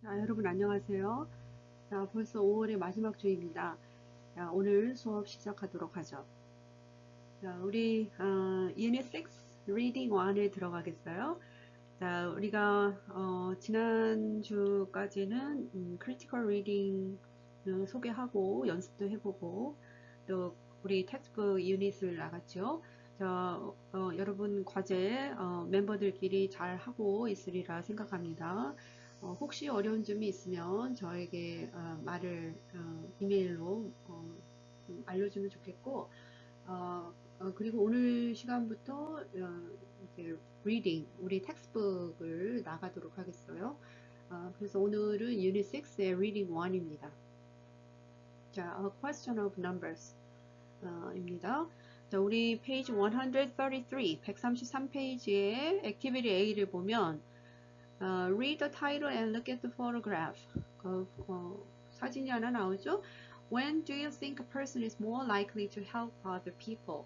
여러분 안녕하세요. 자, 벌써 5월의 마지막 주입니다. 자, 오늘 수업 시작하도록 하죠. 자, 우리 Unit 6 Reading 1에 들어가겠어요. 자, 우리가 지난 주까지는 Critical Reading 소개하고 연습도 해보고 또 우리 텍스트북 유닛을 나갔죠. 자, 여러분 과제 멤버들끼리 잘 하고 있으리라 생각합니다. 혹시 어려운 점이 있으면 저에게 말을 이메일로 알려주면 좋겠고, 그리고 오늘 시간부터 이제 reading, 우리 텍스트북을 나가도록 하겠어요. 그래서 오늘은 Unit 6의 Reading 1입니다. 자, A Question of Numbers 입니다. 자, 우리 페이지 133, 133페이지에 Activity A를 보면 read the title and look at the photograph. 사진이 하나 나오죠? When do you think a person is more likely to help other people?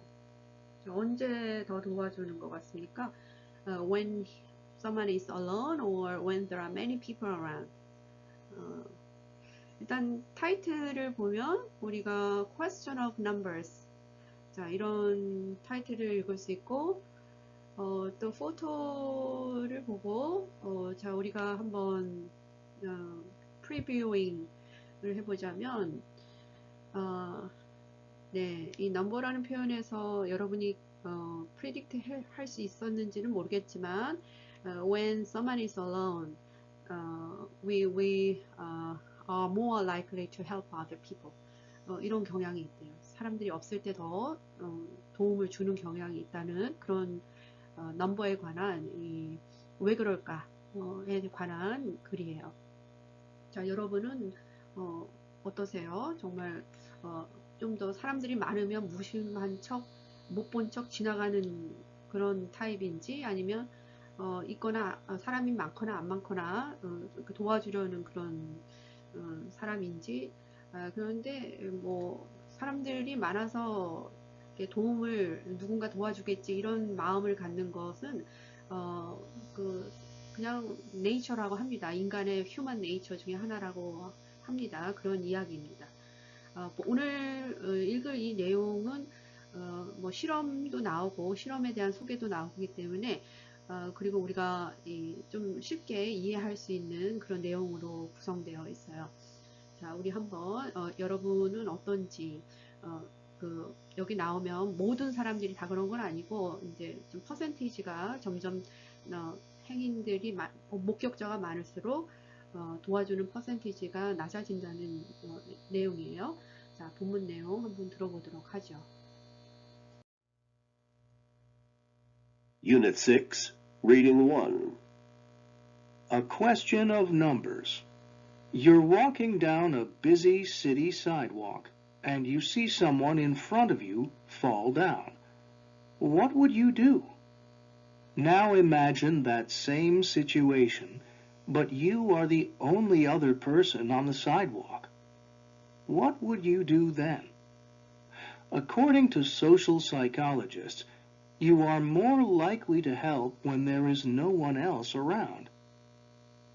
언제 더 도와주는 것 같습니까? When someone is alone or when there are many people around. 일단 타이틀을 보면 우리가 Question of Numbers. 자, 이런 타이틀을 읽을 수 있고 또 포토를 보고 자 우리가 한번 프리뷰잉을 해보자면 네, 이 넘버라는 표현에서 여러분이 프리딕트 할 수 있었는지는 모르겠지만 when someone is alone we are more likely to help other people 이런 경향이 있대요. 사람들이 없을 때 더 도움을 주는 경향이 있다는 그런 넘버에 관한 왜 그럴까에 관한 글이에요. 자, 여러분은 어떠세요? 정말 좀 더 사람들이 많으면 무심한 척, 못 본 척 지나가는 그런 타입인지 아니면 있거나 사람이 많거나 안 많거나 도와주려는 그런 사람인지 그런데 뭐 사람들이 많아서 도움을 누군가 도와주겠지 이런 마음을 갖는 것은 어, 그냥 네이처라고 합니다. 인간의 휴먼 네이처 중에 하나라고 합니다. 그런 이야기입니다. 뭐 오늘 읽을 이 내용은 뭐 실험도 나오고 실험에 대한 소개도 나오기 때문에 그리고 우리가 좀 쉽게 이해할 수 있는 그런 내용으로 구성되어 있어요. 자, 우리 한번 여러분은 어떤지 여기 나오면 모든 사람들이 다 그런 건 아니고 이제 좀 퍼센테이지가 점점 행인들이 목격자가 많을수록 도와주는 퍼센테이지가 낮아진다는 내용이에요. 자, 본문 내용 한번 들어보도록 하죠. Unit 6, Reading 1. A question of numbers. You're walking down a busy city sidewalk, and you see someone in front of you fall down. What would you do? Now imagine that same situation, but you are the only other person on the sidewalk. What would you do then? According to social psychologists, you are more likely to help when there is no one else around.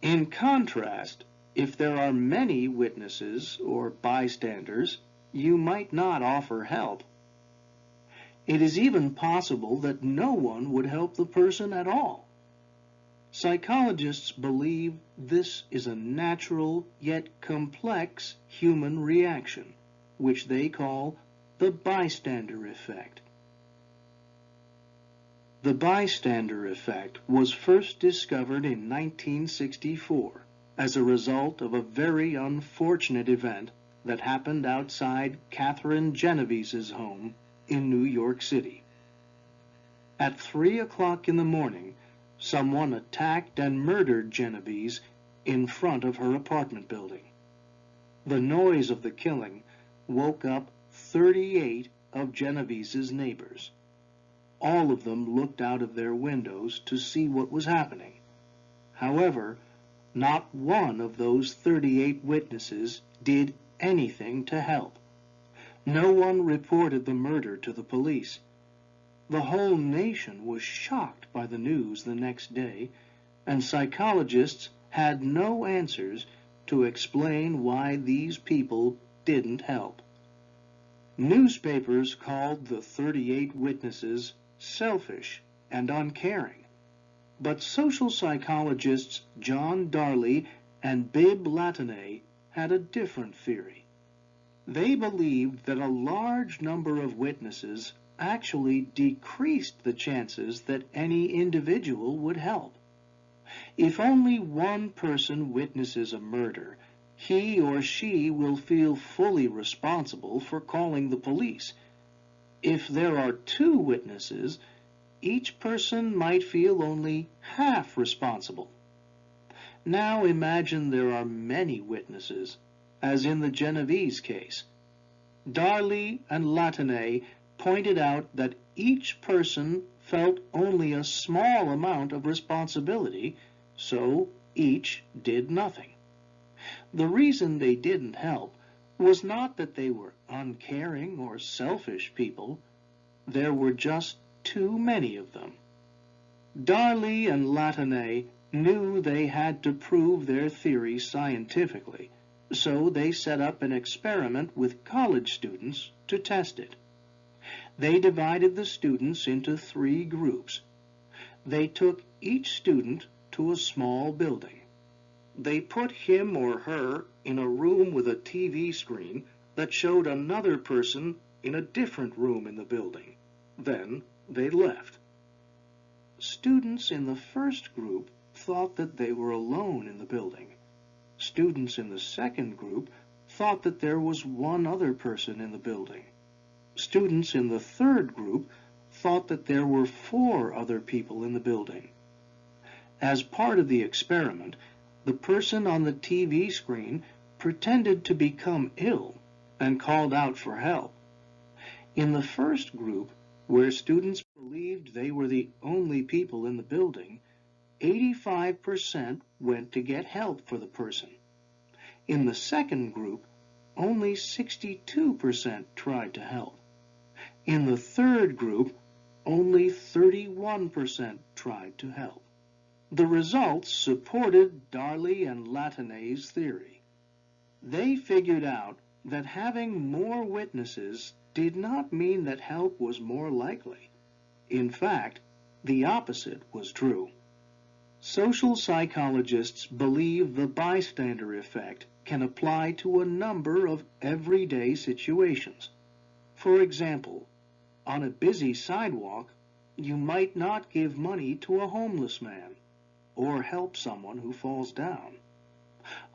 In contrast, if there are many witnesses or bystanders, you might not offer help. It is even possible that no one would help the person at all. Psychologists believe this is a natural yet complex human reaction, which they call the bystander effect. The bystander effect was first discovered in 1964 as a result of a very unfortunate event that happened outside Catherine Geneviese's home in New York City. At 3 o'clock in the morning, someone attacked and murdered Geneviese in front of her apartment building. The noise of the killing woke up 38 of Geneviese's neighbors. All of them looked out of their windows to see what was happening. However, not one of those 38 witnesses did anything to help. No one reported the murder to the police. The whole nation was shocked by the news the next day, and psychologists had no answers to explain why these people didn't help. Newspapers called the 38 witnesses selfish and uncaring, but social psychologists John Darley and Bibb Latané had a different theory. They believed that a large number of witnesses actually decreased the chances that any individual would help. If only one person witnesses a murder, he or she will feel fully responsible for calling the police. If there are 2 witnesses, each person might feel only half responsible. Now imagine there are many witnesses, as in the Genovese case. Darley and Latané pointed out that each person felt only a small amount of responsibility, so each did nothing. The reason they didn't help was not that they were uncaring or selfish people. There were just too many of them. Darley and Latané knew they had to prove their theory scientifically, so they set up an experiment with college students to test it. They divided the students into 3 groups. They took each student to a small building. They put him or her in a room with a TV screen that showed another person in a different room in the building. Then they left. Students in the first group thought that they were alone in the building. Students in the second group thought that there was one other person in the building. Students in the third group thought that there were 4 other people in the building. As part of the experiment, the person on the TV screen pretended to become ill and called out for help. In the first group, where students believed they were the only people in the building, 85% went to get help for the person. In the second group, only 62% tried to help. In the third group, only 31% tried to help. The results supported Darley and Latané's theory. They figured out that having more witnesses did not mean that help was more likely. In fact, the opposite was true. Social psychologists believe the bystander effect can apply to a number of everyday situations. For example, on a busy sidewalk, you might not give money to a homeless man or help someone who falls down.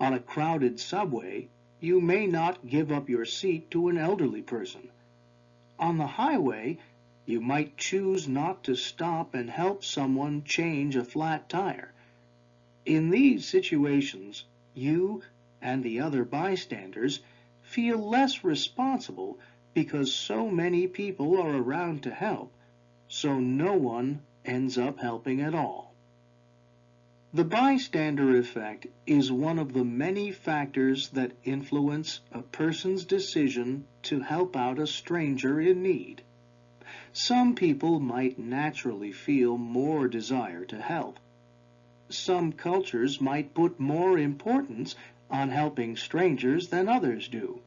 On a crowded subway, you may not give up your seat to an elderly person. On the highway, you might choose not to stop and help someone change a flat tire. In these situations, you and the other bystanders feel less responsible because so many people are around to help, so no one ends up helping at all. The bystander effect is one of the many factors that influence a person's decision to help out a stranger in need. Some people might naturally feel more desire to help. Some cultures might put more importance on helping strangers than others do.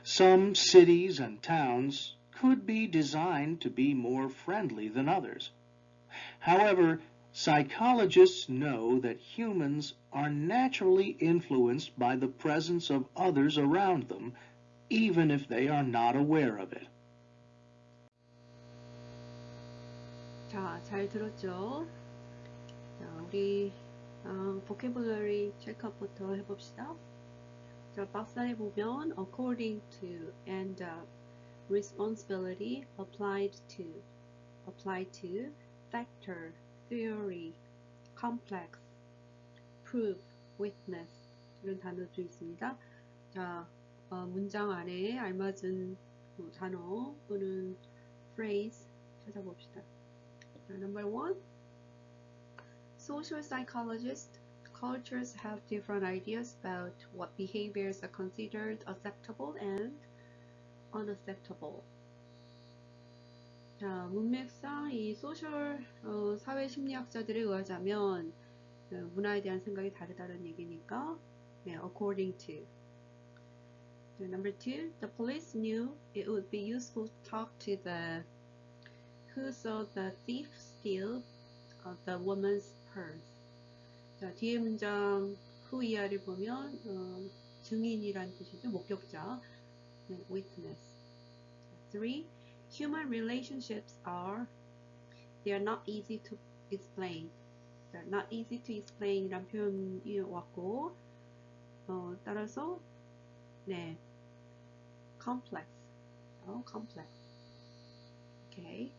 Some cities and towns could be designed to be more friendly than others. However, psychologists know that humans are naturally influenced by the presence of others around them, even if they are not aware of it. 자, 잘 들었죠? 자, 우리 vocabulary 체크업부터 해봅시다. 자, 박스 안에 보면 according to and responsibility applied to factor, theory, complex, proof, witness 이런 단어도 있습니다. 자, 문장 안에 알맞은 단어 또는 phrase 찾아봅시다. Number 1. Social psychologists, cultures have different ideas about what behaviors are considered acceptable and unacceptable. 자, 문맥상 이 소셜 사회 심리학자들에 의하자면 문화에 대한 생각이 다르다는 얘기니까 네, according to. Number 2, the police knew it would be useful to talk to the who saw the thief steal the woman's purse. 자, 뒤에 문장 who 이하를 보면 증인이란 뜻이죠. 목격자. 네, witness. 3. Human relationships they are not easy to explain. They're not easy to explain 이란 표현이 왔고 따라서 네, complex. complex. Okay.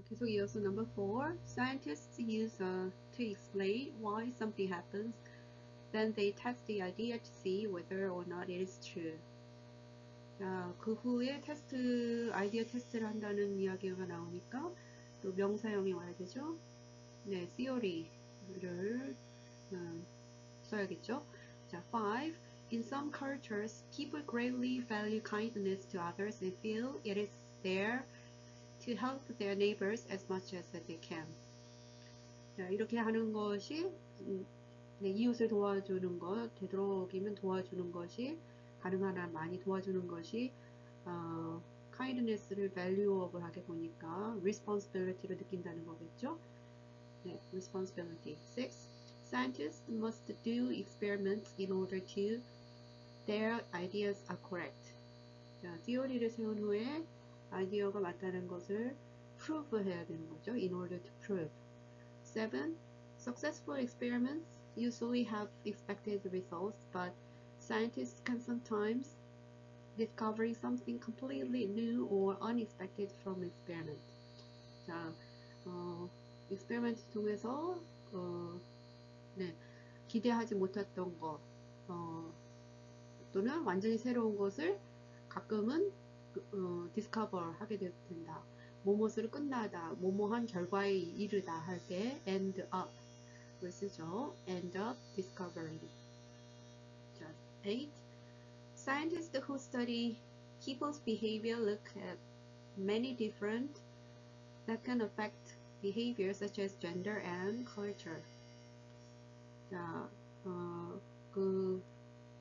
계속 이어서 number 4. Scientists use to explain why something happens. Then they test the idea to see whether or not it is true. 자, 그 후에 아이디어 테스트를 한다는 이야기가 나오니까 또 명사형이 와야 되죠. 네, theory를 써야겠죠. 자, 5. In some cultures, people greatly value kindness to others and feel it is there to help their neighbors as much as they can. 자, 이렇게 하는 것이 네, 이웃을 도와주는 것, 되도록이면 도와주는 것이 가능한 한 많이 도와주는 것이 kindness를 valuable 하게 보니까 responsibility를 느낀다는 거겠죠. 네, responsibility. 6. Scientists must do experiments in order to their ideas are correct. 자, theory를 세운 후에 아이디어가 맞다는 것을 prove 해야 되는 거죠. In order to prove. 7. Successful experiments usually have expected results, but scientists can sometimes discover something completely new or unexpected from experiment. 자, experiment 통해서 네, 기대하지 못했던 것 또는 완전히 새로운 것을 가끔은 discover 하게 된다. 뭐뭇으로 끝나다, 뭐뭐한 결과에 이르다 할 때 end up 을 쓰죠. end up discovering. 8. Scientists who study people's behavior look at many different that can affect behavior such as gender and culture. 자, 그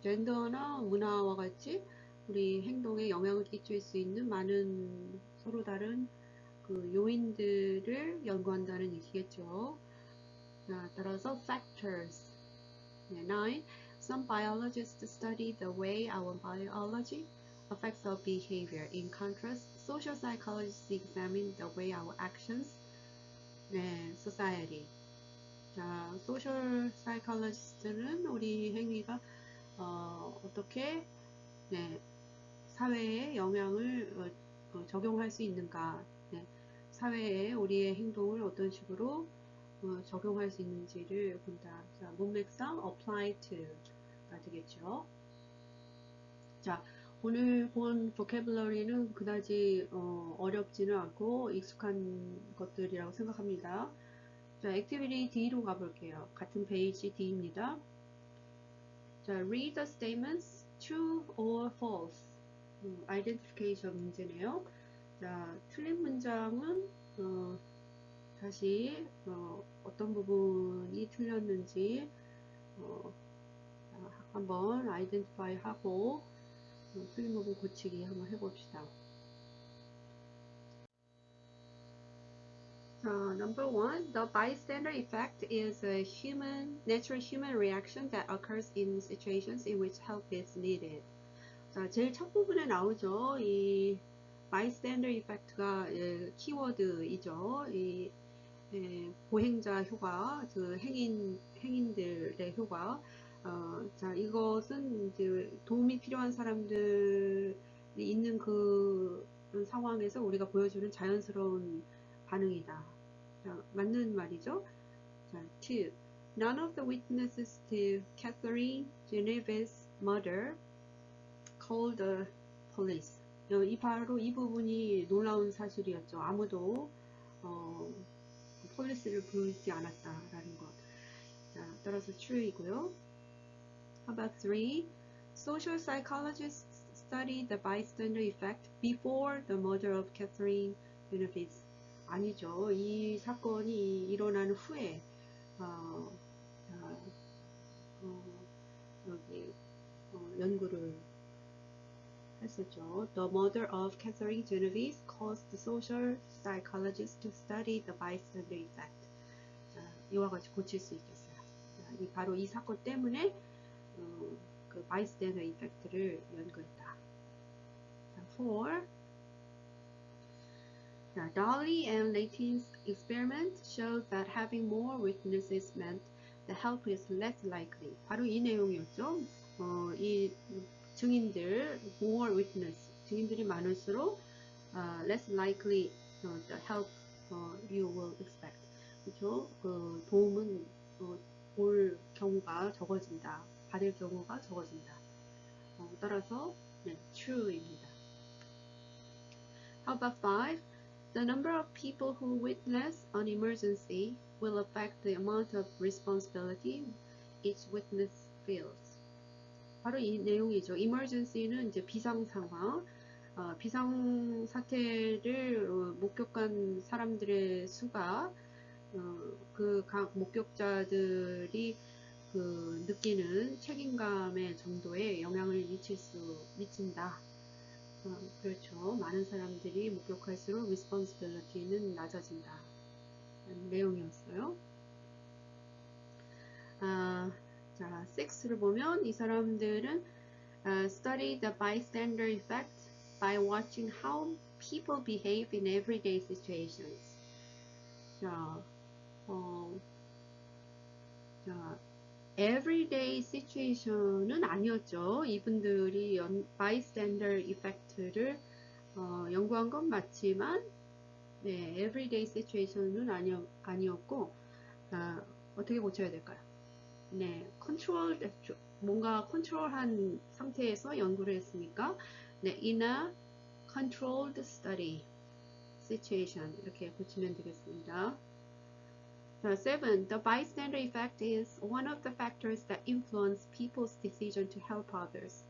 젠더나 문화와 같이 우리 행동에 영향을 끼칠 수 있는 많은 서로 다른 그 요인들을 연구한다는 얘기겠죠. 자, 따라서 factors. 네, 9. Some biologists study the way our biology affects our behavior. In contrast, social psychologists examine the way our actions, 네, society. 자, social psychologist는 우리 행위가 어떻게 네, 사회에 영향을 적용할 수 있는가, 네, 사회에 우리의 행동을 어떤 식으로 적용할 수 있는지를 본다. 자, 문맥상 apply to가 되겠죠. 자, 오늘 본 vocabulary는 그다지 어렵지는 않고 익숙한 것들이라고 생각합니다. 자, 액티비티 D로 가볼게요. 같은 페이지 D입니다. 자, read the statements true or false. identification 문제네요. 자, 틀린 문장은 다시 어떤 부분이 틀렸는지 한번 identify 하고 틀린 부분 고치기 한번 해봅시다. Number 1, the bystander effect is a natural human reaction that occurs in situations in which help is needed. 자, 제일 첫 부분에 나오죠. 이 bystander effect가 키워드이죠. 이 보행자 효과, 그 행인들의 효과. 자, 이것은 이제 도움이 필요한 사람들이 있는 그 상황에서 우리가 보여주는 자연스러운 반응이다. 자, 맞는 말이죠. 자, 2. None of the witnesses to Catherine Genevieve's murder called the police. 바로 이 부분이 놀라운 사실이었죠. 아무도 폴리스를 부르지 않았다라는 것. 자, 따라서 true이고요. How about 3? Social psychologists studied the bystander effect before the murder of Catherine Genevieve. 아니죠. 이 사건이 일어난 후에 자, 여기 연구를 했었죠. The mother of Catherine Genovese caused the social psychologists to study the bystander effect. 자, 이와 같이 고칠 수 있겠어요. 자, 바로 이 사건 때문에 그 bystander effect를 연구했다. 자, 4. 자, Dolly and Leighton's experiment showed that having more witnesses meant the help is less likely. 바로 이 내용이었죠. 이 증인들, more witness, 증인들이 많을수록 less likely the help you will expect. 그렇죠? 그 도움은 올 경우가 적어진다. 받을 경우가 적어진다. 따라서 네, true입니다. How about 5? The number of people who witness an emergency will affect the amount of responsibility each witness feels. 바로 이 내용이죠. emergency는 이제 비상 상황, 비상 사태를 목격한 사람들의 수가 그 각 목격자들이 그 느끼는 책임감의 정도에 영향을 미친다. 그렇죠. 많은 사람들이 목격할수록 responsibility는 낮아진다. 내용이었어요. 자, 6를 보면 이 사람들은 study the bystander effect by watching how people behave in everyday situations. 자, everyday situation은 아니었죠. 이분들이 bystander effect를 연구한 건 맞지만 네, everyday situation은 아니었고 어떻게 고쳐야 될까요? 네, 뭔가 컨트롤한 상태에서 연구를 했으니까 네, in a controlled study situation 이렇게 고치면 되겠습니다. 7. The bystander effect is one of the factors that influence people's decision to help others.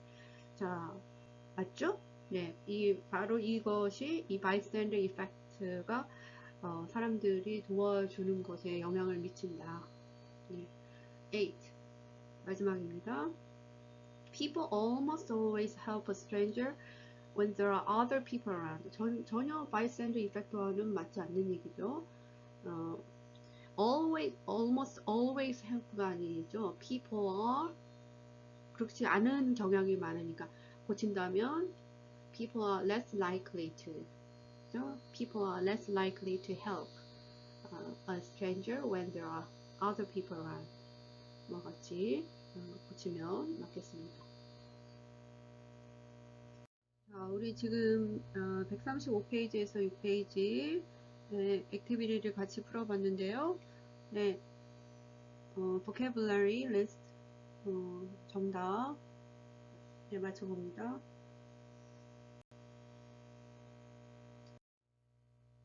자, 맞죠? 네, 바로 이것이 이 bystander effect가 사람들이 도와주는 것에 영향을 미친다. 네. 8. 마지막입니다. People almost always help a stranger when there are other people around. 전혀 bystander effect와는 맞지 않는 얘기죠. almost always help가 아니죠. people are 그렇지 않은 경향이 많으니까 고친다면 people are less likely to people are less likely to help a stranger when there are other people around. 뭐 같이 고치면 맞겠습니다. 자, 우리 지금 135페이지에서 6페이지 네, 액티비티를 같이 풀어봤는데요. 네, vocabulary list 정답 네, 맞춰봅니다.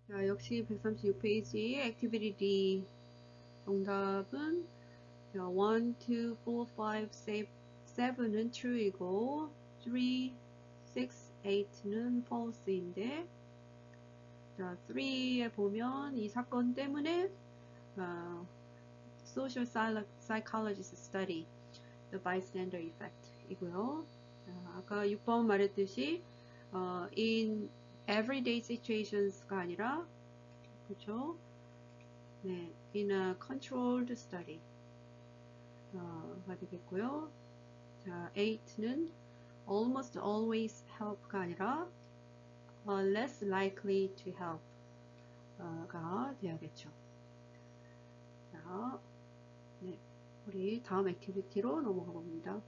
자, 역시 136페이지 액티비티 D 정답은 1, 2, 4, 5, 7은 true이고 3, 6, 8는 false인데 자, 3에 보면 이 사건 때문에 social psychologist study the bystander effect 이고요. 자, 아까 6번 말했듯이 in everyday situations가 아니라 그렇죠? 네, in a controlled study 가 되겠고요. 자, 8는 almost always help가 아니라 less likely to help 가 되어야겠죠. 자, 네, 우리 다음 액티비티로 넘어가 봅니다.